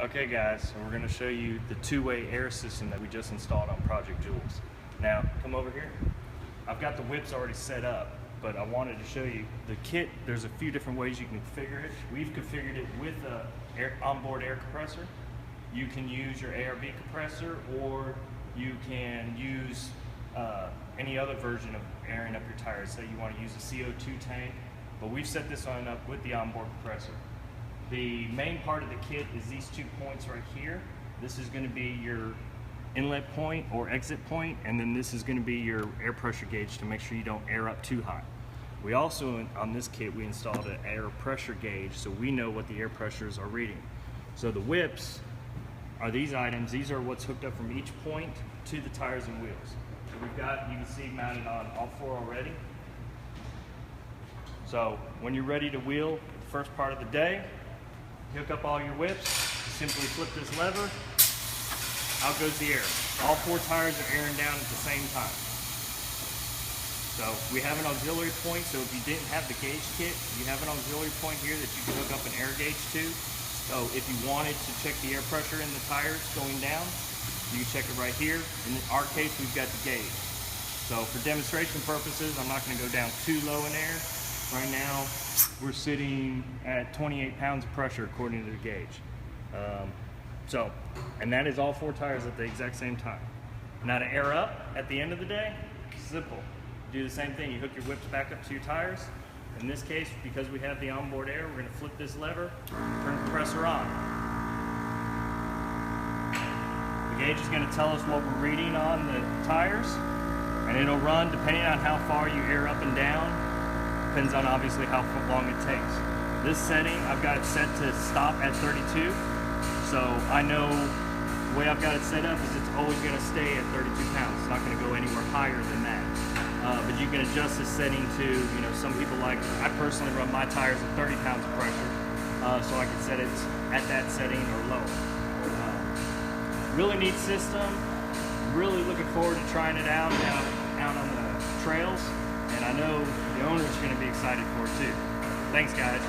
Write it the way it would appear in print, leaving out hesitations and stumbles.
Okay guys, so we're going to show you the two-way air system that we just installed on Project Jules. Now, come over here. I've got the whips already set up, but I wanted to show you the kit. There's a few different ways you can configure it. We've configured it with a onboard air compressor. You can use your ARB compressor, or you can use any other version of airing up your tires. Say you want to use a CO2 tank, but we've set this one up with the onboard compressor. The main part of the kit is these 2 points right here. This is going to be your inlet point or exit point, and then this is going to be your air pressure gauge to make sure you don't air up too high. We also, on this kit, we installed an air pressure gauge so we know what the air pressures are reading. So the whips are these items. These are what's hooked up from each point to the tires and wheels. So we've got, you can see, mounted on all 4 already. So when you're ready to wheel the first part of the day, hook up all your whips, simply flip this lever, out goes the air. All 4 tires are airing down at the same time. So we have an auxiliary point, so if you didn't have the gauge kit, you have an auxiliary point here that you can hook up an air gauge to. So if you wanted to check the air pressure in the tires going down, you can check it right here. In our case, we've got the gauge. So for demonstration purposes, I'm not going to go down too low in air. Right now, we're sitting at 28 pounds of pressure according to the gauge. And that is all 4 tires at the exact same time. Now to air up at the end of the day, simple. Do the same thing. You hook your whips back up to your tires. In this case, because we have the onboard air, we're going to flip this lever, turn the compressor on. The gauge is going to tell us what we're reading on the tires, and it'll run depending on how far you air up and down. Depends on obviously how long it takes. This setting, I've got it set to stop at 32. So I know the way I've got it set up is it's always going to stay at 32 pounds. It's not going to go anywhere higher than that. But you can adjust this setting to, some people like, I personally run my tires at 30 pounds of pressure. So I can set it at that setting or lower. Really neat system. Really looking forward to trying it out on the trails. And I know the owner's going to be excited for it too. Thanks, guys.